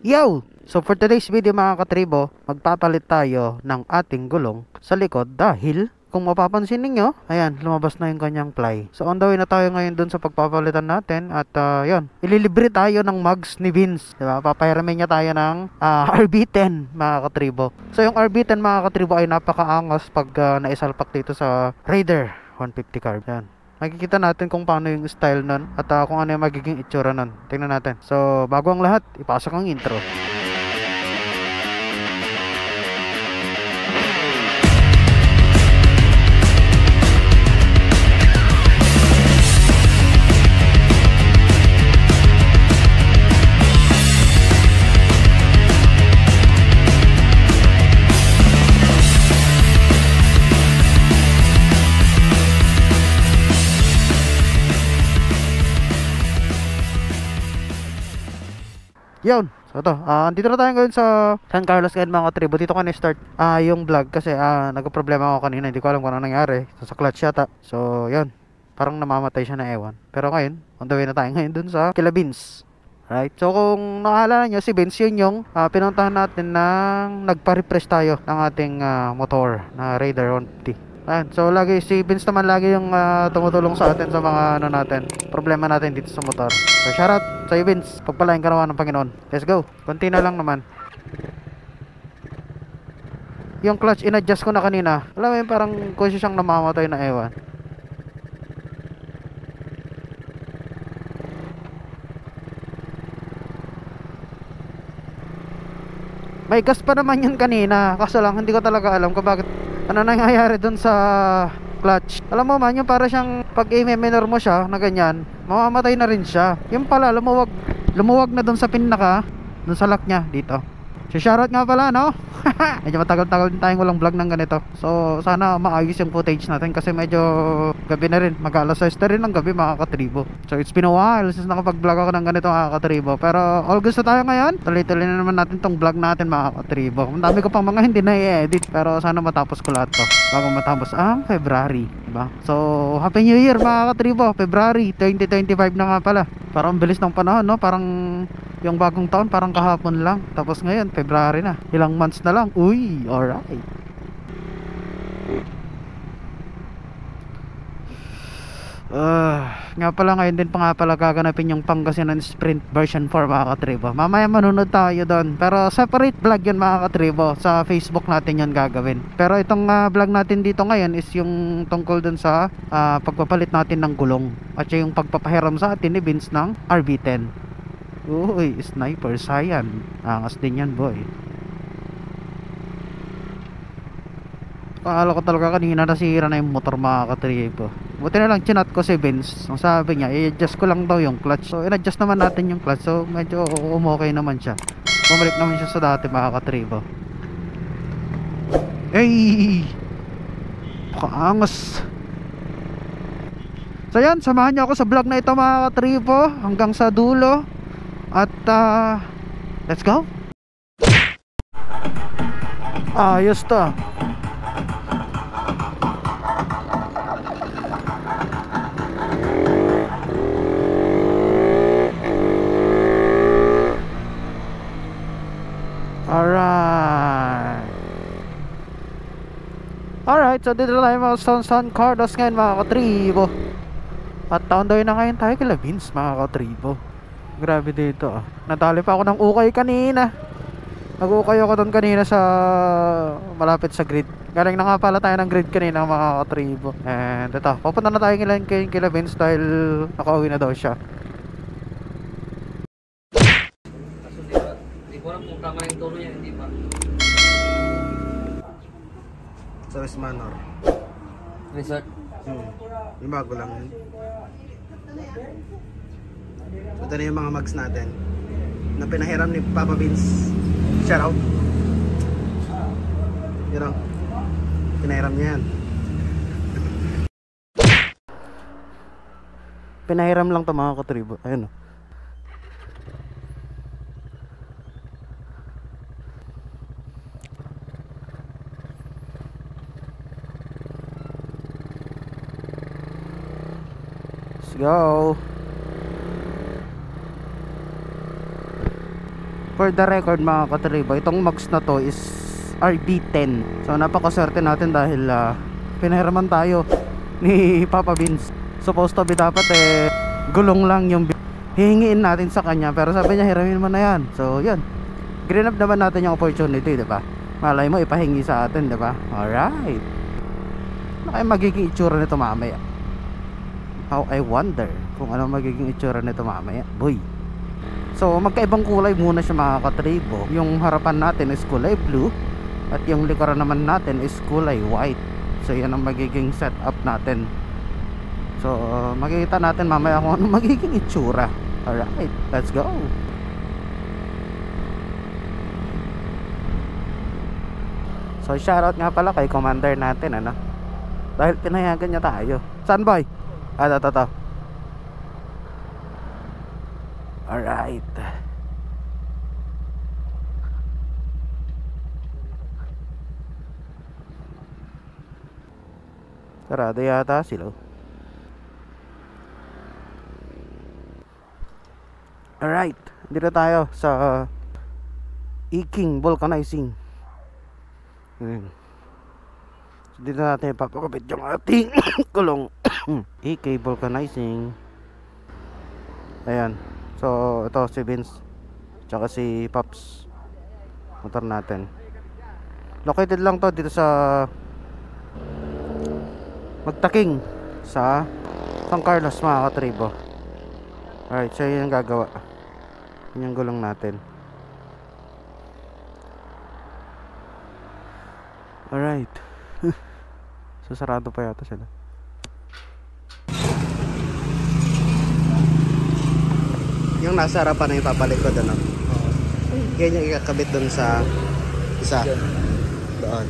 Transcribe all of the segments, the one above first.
Yo! So for today's video mga katribo, magpapalit tayo ng ating gulong sa likod dahil kung mapapansin ninyo, ayan, lumabas na yung kanyang ply. So on the way na tayo ngayon dun sa pagpapalitan natin at yun, ililibre tayo ng mugs ni Vince. Diba? Papahiramin niya tayo ng RB10 mga katribo. So yung RB10 mga katribo ay napakaangas pag naisalpak dito sa Raider 150 carb. Yan. Makikita natin kung paano yung style nun at kung ano yung magiging itsura nun. Tingnan natin. So bago ang lahat, ipasok ang intro. Yun. So ito, andito na tayo ngayon sa San Carlos ngayon mga katribo. Dito ka na-start yung vlog kasi nagka-problema ako kanina. Hindi ko alam kung ano nangyari. Sa clutch yata. So yun, parang namamatay siya na ewan. Pero ngayon, on the way na tayo ngayon dun sa kila Vince. Right? So kung nakaalala nyo, si Vince yun yung pinuntahan natin ng nagpa-refresh tayo ng ating motor na Raider 150. Ayan. So lagi si Vince naman lagi yung tumutulong sa atin sa mga ano natin, problema natin dito sa motor. So shoutout sa iyo Vince, pagpalain ka naman ng Panginoon. Let's go. Konti na lang naman. Yung clutch in-adjust ko na kanina. Alam mo yun, parang kasi siyang namamatay na ewan. May gas pa naman yun kanina. Kaso lang hindi ko talaga alam kung bakit ano nangyayari dun sa clutch. Alam mo man, yung para siyang pag i-minor mo siya na ganyan, mamamatay na rin siya. Yung pala, lumuwag na dun sa pinaka, dun sa lock niya, dito. So shoutout nga pala, no? Medyo matagal-tagal din tayong walang vlog ng ganito. So sana maayos yung footage natin kasi medyo gabi na rin. Mag-alas 6 na rin ng gabi mga katribo. So it's been a while since nakapag-vlog ako ng ganito mga katribo. Pero all gusto tayo ngayon. Tuloy-tuloy na naman natin tong vlog natin mga katribo. Ang dami ko pang mga hindi na i-edit. Pero sana matapos ko lahat to bago matapos ang February, diba? So Happy New Year mga katribo. February 2025 na nga pala. Parang bilis ng panahon, no? Parang yung bagong taon parang kahapon lang. Tapos ngayon February na. Ilang months na lang. Uy, alright. Nga pala ngayon din pa nga pala gaganapin yung Pangasinan Sprint version 4 mga katribo. Mamaya manunod tayo doon. Pero separate vlog yun mga katribo. Sa Facebook natin yun gagawin. Pero itong vlog natin dito ngayon is yung tungkol dun sa pagpapalit natin ng gulong. At yung pagpapahiram sa atin ni Vince ng RB10. Uy, sniper Saiyan. Angas din yan boy. Akala ko talaga kanina nasira na yung motor mga katribo. Buti na lang chinat ko si Vince. Ang sabi niya, i-adjust ko lang daw yung clutch. So in-adjust naman natin yung clutch. So medyo okay naman siya. Bumalik naman siya sa dati mga katribo. Hey! Pakaangas. So yan, samahan niyo ako sa vlog na ito mga katribo. Hanggang sa dulo. At let's go. Ayos to. Alright, so dito tayo mga San Carlos ngayon mga katribo. At taon daw na ngayon tayo kila Vince mga katribo. Grabe dito Nadali pa ako ng ukay kanina. Nag-ukay ako doon kanina sa malapit sa grid. Galing na nga pala tayo ng grid kanina mga katribo. And ito, papunta na tayo kila Vince dahil nakauwi na daw siya. Hindi ko alam kung tama yung tono niya, hindi pa. Service manor. Resort. Yung bago lang yun. So ito na yung mga mugs natin na pinahiram ni Papa Vince. Shout out. You know, pinahiram niya yan. Pinahiram lang to mga katribo. Ayun o. Let's go. For the record mga katribo, itong mags na to is RB10. So napakaswerte natin dahil pinahiraman tayo ni Papa Vince. Supposed to be dapat gulong lang yung hihingiin natin sa kanya, pero sabi niya hiramin mo na yan. So yun, green up naman natin yung opportunity, diba? Malay mo ipahingi sa atin, diba? Alright, ano kaya magiging itsura nito mamaya? How I wonder kung ano magiging itsura nito mamaya, boy. So magkaibang kulay muna siya mga katribo. Yung harapan natin is kulay blue at yung likuran naman natin is kulay white. So yan ang magiging setup natin. So makikita natin mamaya kung ano magiging itsura. Alright, let's go. So shoutout nga pala kay commander natin, ano, dahil pinayagan niya tayo. Saan boy? Ito. Alright. Sarado yata sila. Alright, dito tayo sa Iking Vulcanizing. So, dito natin papakapit yung ating kulong. EK Vulcanizing. Ayan. So ito si Vince tsaka si Pops, motor natin. Located lang to dito sa Magtaking sa San Carlos mga katribo. Alright, so yun ang gagawa. Yun yung gulong natin. Alright. So sarado pa yata sila. Yung nasa harapan na yung papalikod, ano? Ganyan yung ikakabit dun sa isa. Doon.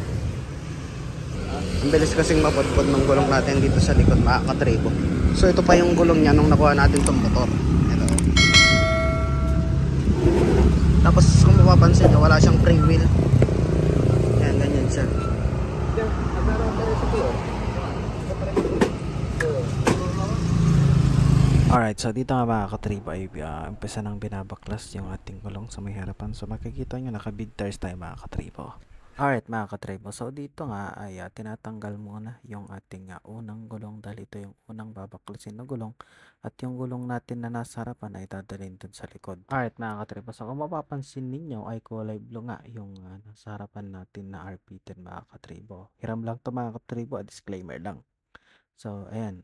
Ang bilis kasing mapudpud ng gulong natin dito sa likod mga katribo. So ito pa yung gulong niya nung nakuha natin tong motor. Ito. Tapos kung mapapansin nyo, wala siyang free wheel. Yan, ganyan siya. Alright, so dito nga mga katribo ay umpisa nang binabaklas yung ating gulong sa may harapan. So makikita nyo naka big tires tayo mga katribo. Alright mga katribo, so dito nga ay tinatanggal muna yung ating unang gulong dahil ito yung unang babaklasin na gulong at yung gulong natin na nasa harapan ay dadalhin dun sa likod. Alright mga katribo, so kung mapapansin ninyo ay kulay blue nga yung nasa harapan natin na RB10 mga katribo. Hiram lang to mga katribo, disclaimer lang. So, ayan,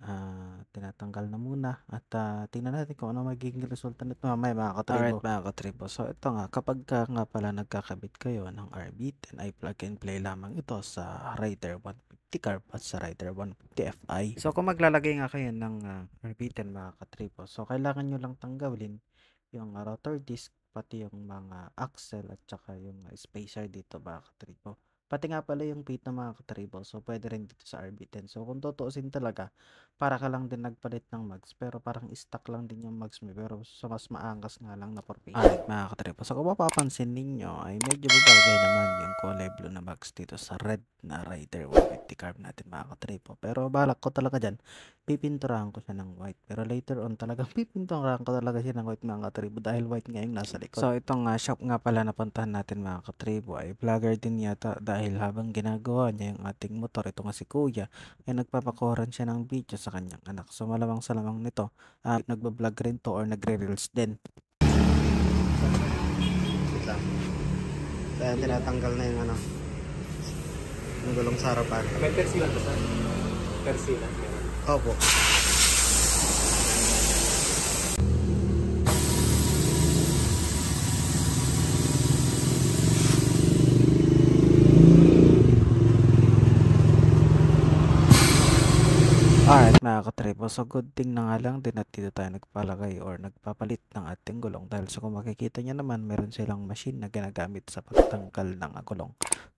tinatanggal na muna at tingnan natin kung ano magiging resulta nito mamaya mga katribo. Alright mga katribo, so ito nga, kapag nga pala nagkakabit kayo ng RB10 ay plug and play lamang ito sa Rider 150 Carb at sa Rider 150 Fi. So, kung maglalagay nga kayo ng RB10 mga katribo, so kailangan nyo lang tanggalin yung rotor disc, pati yung mga axle at saka yung spacer dito mga katribo. Pati nga pala yung pit ng mga katribo, so pwede rin dito sa RB10. So kung tutuusin talaga, para ka lang din nagpalit ng mags, pero parang stock lang din yung mags mo, pero so mas maangkas nga lang na porpito. Alright mga katribo, so kung mapapansin ninyo ay medyo babagay naman yung kulay blue na mags dito sa red na Rider 150 Carb natin mga katribo. Pero balak ko talaga dyan, pipinturahan ko siya ng white. Pero later on talagang pipinturahan ko talaga siya ng white mga katribo dahil white nga yung nasa likod. So itong shop nga pala napuntahan natin mga katribo ay vlogger din yata dahil habang ginagawa niya yung ating motor, ito nga si kuya, ay nagpapakuran siya ng video sa kanyang anak. So malamang sa lamang nito, nagbablog rin to or nagre-reels din. Kaya tinatanggal na yung yung gulong sa harapan. May persila to sa persila. Opo. Alright mga katribo, so good thing na nga lang din at dito tayo nagpalagay or nagpapalit ng ating gulong dahil so kung makikita nyo naman meron silang machine na ginagamit sa pagtanggal ng gulong.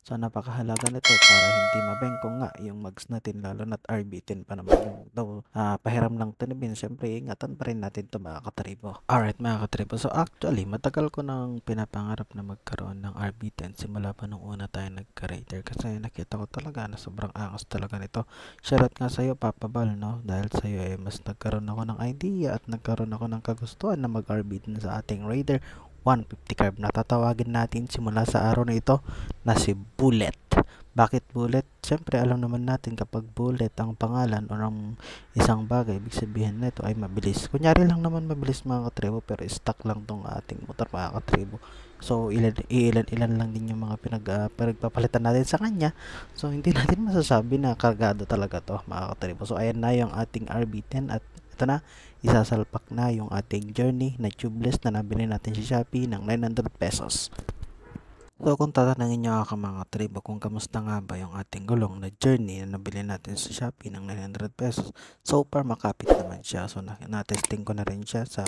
So napakahalaga nito para hindi mabengkong nga yung mags natin, lalo na't RB10 pa naman yung daw pahiram lang tinibin. Siyempre ingatan pa rin natin ito mga katribo. Alright mga katribo, so actually matagal ko nang pinapangarap na magkaroon ng RB10 simula pa nung una tayo nagka-Raider kasi nakita ko talaga na sobrang angas talaga nito. Shoutout nga sa'yo Papa Bal, no? Dahil sa'yo mas nagkaroon ako ng idea at nagkaroon ako ng kagustuhan na mag-RB10 sa ating Raider 150 carb na tatawagin natin simula sa araw na ito na si Bullet. Bakit Bullet? Siyempre alam naman natin kapag Bullet ang pangalan o ng isang bagay, ibig sabihin nito ay mabilis. Kunyari lang naman mabilis mga katribo, pero stuck lang tong ating motor mga katribo. So ilan lang din yung mga pinagpapalitan natin sa kanya. So hindi natin masasabi na kargado talaga to mga katribo. So ayan na yung ating RB10 at ito na, isasalpak na yung ating Journey na tubeless na nabili natin sa Shopee ng 900 pesos. So kung tatanungin nyo ako mga tribo kung kamusta nga ba yung ating gulong na Journey na nabili natin sa Shopee ng 900 pesos, so far makapit naman siya. So na-testing ko na rin siya sa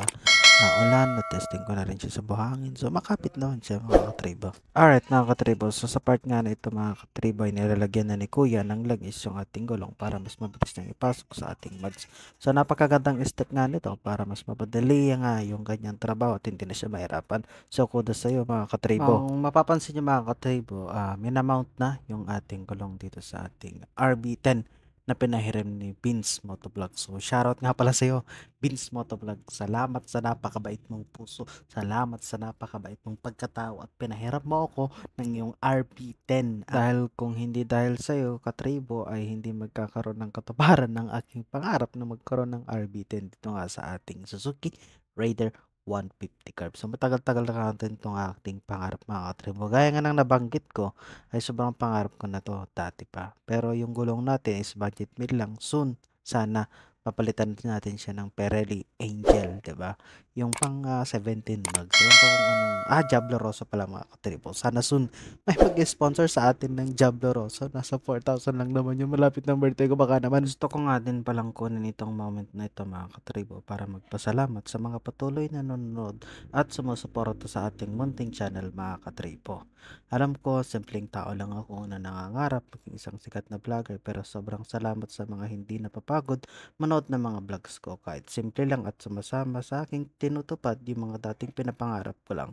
ulan, na-testing ko na rin siya sa buhangin. So makapit naman siya mga katribo. Alright mga katribo, so sa part nga na ito mga katribo ay nilalagyan na ni Kuya ng langis yung ating gulong para mas mabilis niyang ipasok sa ating mags. So napakagandang step nga nito para mas mapadali nga yung kanyang trabaho at hindi na siya mahirapan. So kudos sa iyo mga katribo. Ang mapapansin niyo mga katribo, minamount na yung ating gulong dito sa ating RB10 na pinahiram ni Vince Motovlog. So shoutout nga pala sa iyo Vince Motovlog. Salamat sa napakabait mong puso. Salamat sa napakabait mong pagkatao at pinahiram mo ako ng iyong RB10. Dahil kung hindi dahil sa iyo katribo ay hindi magkakaroon ng katuparan ng aking pangarap na magkaroon ng RB10 dito nga sa ating Suzuki Raider 150 carb. So matagal-tagal na natin itong ating pangarap mga katribo. Gaya nga nang nabanggit ko ay sobrang pangarap ko na to dati pa. Pero yung gulong natin is budget meal lang. Soon sana papalitan natin siya ng Pirelli Angel, 'di ba? Yung pang 17 mags. Yung pang Diablo Rosso pala mga katribo. Sana soon may mag-sponsor sa atin ng Diablo Rosso. Nasa 4,000 lang naman yung malapit ng birthday ko. Baka naman gusto ko nga din palang kunin itong moment na ito mga katribo para magpasalamat sa mga patuloy na nanonood at sumusuporta sa ating munting channel mga katribo. Alam ko, simpleng tao lang ako na nangangarap maging isang sikat na vlogger, pero sobrang salamat sa mga hindi napapagod manood ng mga vlogs ko kahit simple lang at sumasama sa aking tinutupad yung mga dating pinapangarap ko lang.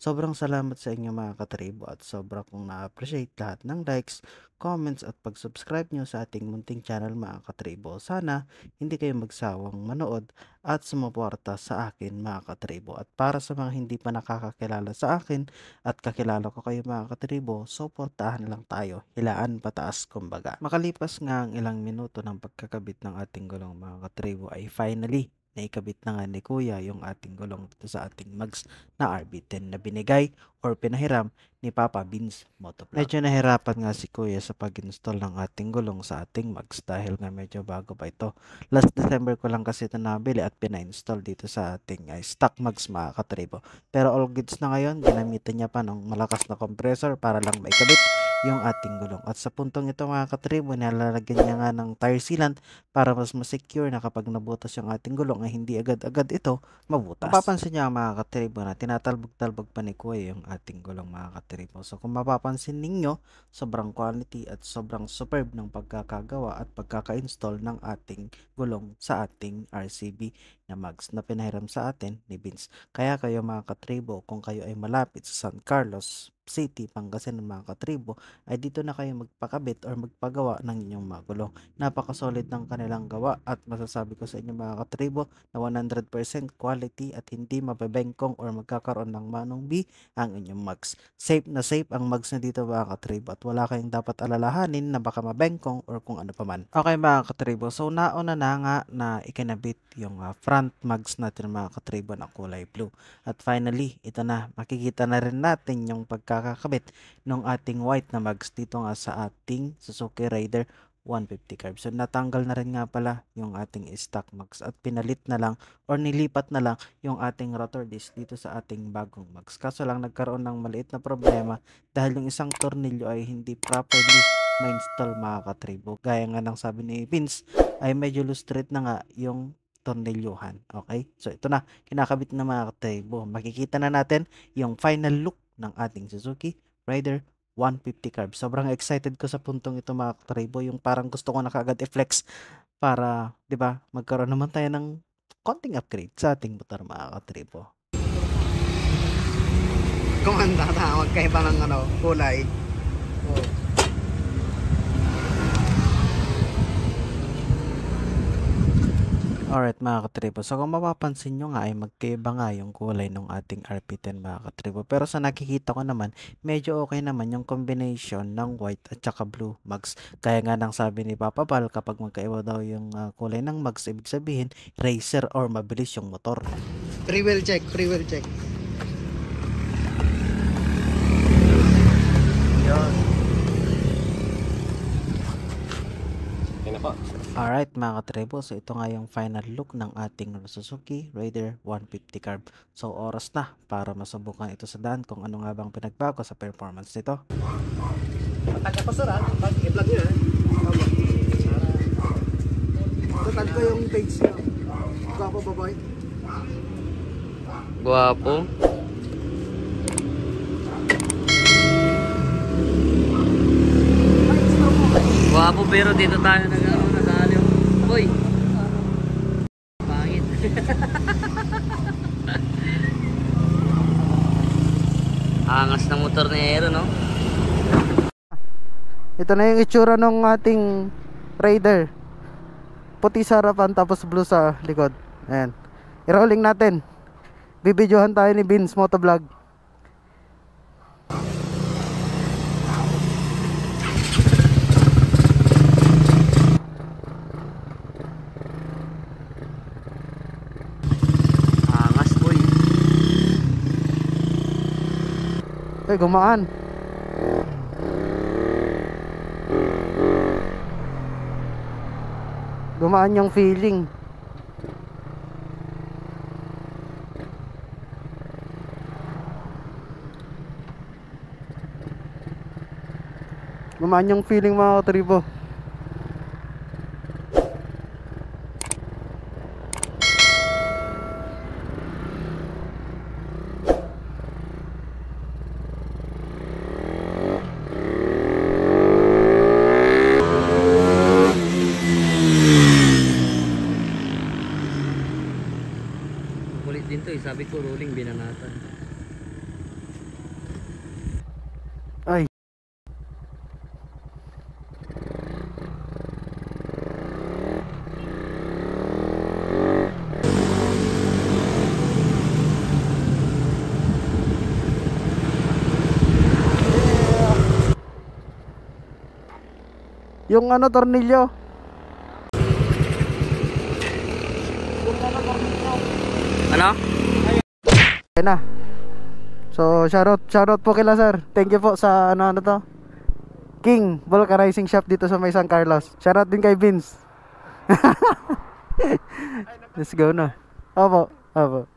Sobrang salamat sa inyo mga katribo at sobrang kong na-appreciate lahat ng likes, comments at pag-subscribe nyo sa ating munting channel mga katribo. Sana hindi kayo magsawang manood at sumuporta sa akin mga katribo. At para sa mga hindi pa nakakakilala sa akin at kakilala ko kayo mga katribo, suportahan lang tayo, hilaan pataas kumbaga. Makalipas nga ang ilang minuto ng pagkakabit ng ating gulong mga katribo ay finally naikabit na nga ni Kuya yung ating gulong dito sa ating mags na RB10 na binigay or pinahiram ni Papa Vince Motovlog. Medyo nahirapan nga si Kuya sa pag-install ng ating gulong sa ating mags dahil nga medyo bago pa ito. Last December ko lang kasi ito nabili at pina-install dito sa ating stock mags mga katribo. Pero all goods na ngayon, ginamitan niya pa ng malakas na compressor para lang maikabit yung ating gulong. At sa puntong ito mga katribo, nilalagyan niya nga ng tire sealant para mas masecure na kapag nabutas yung ating gulong ay hindi agad-agad ito mabutas. Mapapansin niya mga katribo na tinatalbog-talbog pa ni Kuya yung ating gulong mga katribo. So kung mapapansin ninyo, sobrang quality at sobrang superb ng pagkakagawa at pagkaka-install ng ating gulong sa ating RCB na mags na pinahiram sa atin ni Vince. Kaya kayo mga katribo, kung kayo ay malapit sa San Carlos City, Pangasinan mga katribo, ay dito na kayo magpakabit or magpagawa ng inyong mga gulong. Napakasolid ng kanilang gawa at masasabi ko sa inyo mga katribo na 100% quality at hindi mabebengkong or magkakaroon ng manong B ang inyong mags. Safe na safe ang mags na dito mga katribo at wala kayong dapat alalahanin na baka mabengkong or kung ano pa man. Okay mga katribo, so nauna na nga na ikinabit yung front mags natin mga katribo na kulay blue. At finally, ito na, makikita na rin natin yung pagkakakabit ng ating white na mags dito nga sa ating Suzuki Raider 150 carb. So natanggal na rin nga pala yung ating stock mags at pinalit na lang or nilipat na lang yung ating rotor disc dito sa ating bagong mags. Kaso lang nagkaroon ng maliit na problema dahil yung isang tornilyo ay hindi properly ma-install mga katribo. Gaya nga ng sabi ni Vince ay medyo loose thread na nga yung tornilyuhan. Okay? So ito na, kinakabit na mga katribo. Makikita na natin yung final look ng ating Suzuki Raider 150 carb. Sobrang excited ko sa puntong ito mga katribo. Yung parang gusto ko na kaagad i-flex para, di ba, magkaroon naman tayo ng konting upgrade sa ating motor mga katribo. Kung ang tatawag kayo pa ng kulay. Oh. Alright mga katribo, so kung mapapansin nyo nga ay magkaiba nga yung kulay ng ating RP10 mga katribo. Pero sa nakikita ko naman, medyo okay naman yung combination ng white at saka blue mags. Kaya nga nang sabi ni Papa Bal, kapag magkaiba daw yung kulay ng mags, ibig sabihin racer or mabilis yung motor. Free wheel check, free wheel check. Yan na po. Alright mga katribo, so ito nga yung final look ng ating Suzuki Raider 150 Carb. So oras na para masubukan ito sa daan kung ano nga bang pinagbago sa performance nito. Patag ako sir ha. Pag i-vlog nyo ha. Tutag ko yung page nyo. Gwapo ba boy? Guwapo. Guwapo pero dito tayo nag-aliw. Uy! Pangit. Angas na motor ni Aero, no? Ito na yung itsura ng ating Raider. Puti sa harapan tapos blue sa likod. Ayan. I-rolling natin. Bibidyohan tayo ni Vince Motovlog. Angas, boy. Ay, gumaan. Gumaan yung feeling. Gumaan yung feeling mga katribo. Kulit din to eh. Sabi ko rolling binanatan. Ay. Yung ano, tornilyo. Ano? Ayan na. So, shoutout po kila sir. Thank you po sa ano to. King Vulcanizing Shop dito sa may San Carlos. Shoutout din kay Vince. Let's go na. Opo, opo.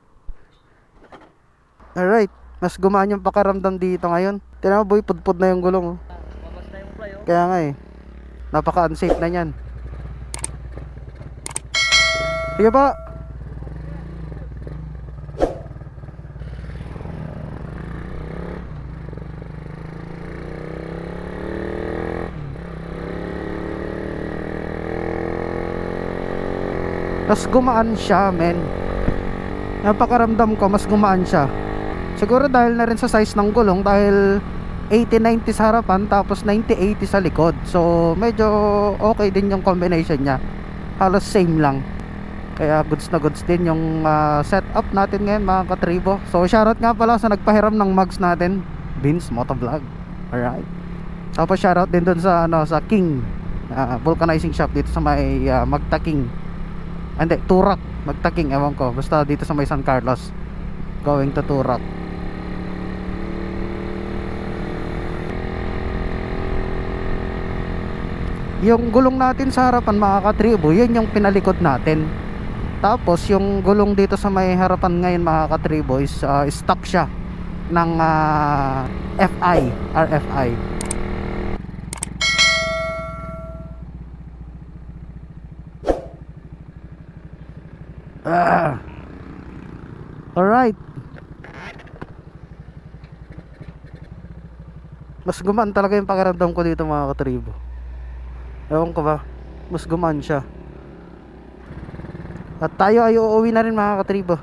Alright. Mas gumaan yung pakaramdam dito ngayon. Tingnan mo boy, pudpud na yung gulong. Mabasta yung play, oh. Kaya nga eh. Napaka-unsafe na yan. Sige pa. Mas gumaan siya, men. Napakaramdam ko, mas gumaan siya. Siguro dahil na rin sa size ng gulong, dahil 80-90 sa harapan tapos 90-80 sa likod. So medyo okay din yung combination niya. Halos same lang. Kaya goods na goods din yung setup natin ngayon mga katribo. So shoutout nga pala sa nagpahiram ng mugs natin, Vince Motovlog. Alright. Tapos shoutout din dun sa ano, sa King Vulcanizing Shop dito sa may Magta King. Hindi, Turak, Magta King, ewan ko. Basta dito sa may San Carlos, going to Turak. Yung gulong natin sa harapan mga katribo, yun yung pinalikod natin. Tapos yung gulong dito sa may harapan ngayon mga katribo is stock siya ng RFI. Alright. Mas gumaan talaga yung pakiramdam ko dito mga katribo. Ewan ko ba, mas gumaan siya. At tayo ay uuwi na rin mga katribo.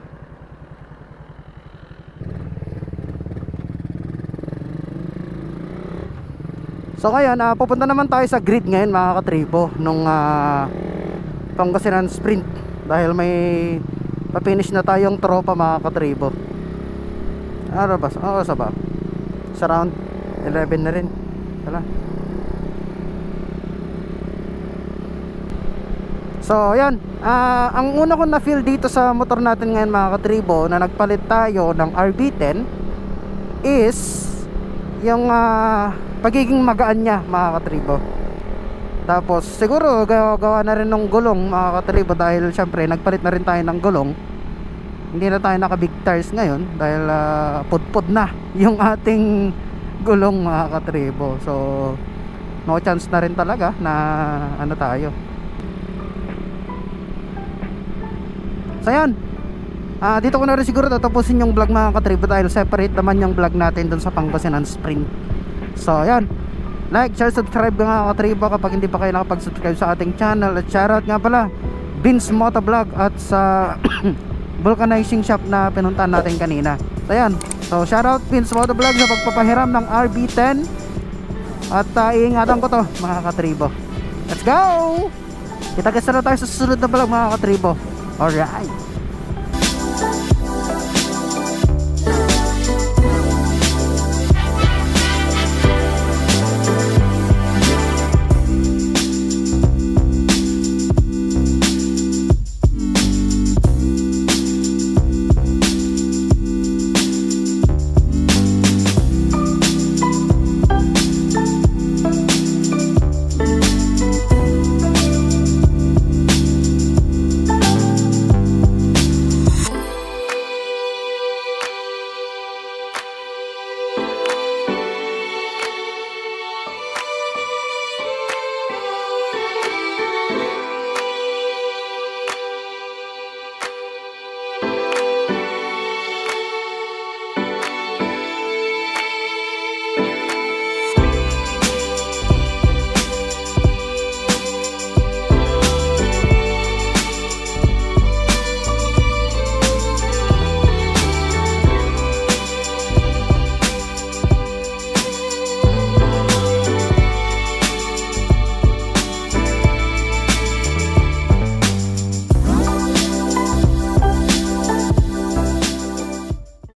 So ngayon, pupunta naman tayo sa grid ngayon mga katribo nung Pangasinan Sprint dahil may pa-finish na tayong tropa mga katribo. Ano ba? Oo, sa ba? Sa round 11 na rin. Wala. So, yan. Ang una ko na feel dito sa motor natin ngayon mga katribo na nagpalit tayo ng RB10 is yung pagiging magaan niya mga katribo. Tapos siguro gawa na rin ng gulong mga katribo dahil syempre nagpalit na rin tayo ng gulong. Hindi na tayo naka big tires ngayon dahil pudpud na yung ating gulong mga katribo. So no chance na rin talaga na ano tayo. So yan, dito ko na rin siguro tatapusin yung vlog mga katribo dahil separate naman yung vlog natin dun sa Pangasinan Spring. So yan, like, share, subscribe mga katribo kapag hindi pa kayo nakapag-subscribe sa ating channel. At shoutout nga pala Vince Motovlog at sa vulcanizing shop na pinuntahan natin kanina. So yan, so shoutout Vince Motovlog sa pagpapahiram ng RB10. At iingatan ko to mga katribo. Let's go! Kita-kits na tayo sa susunod na vlog mga katribo. Alright.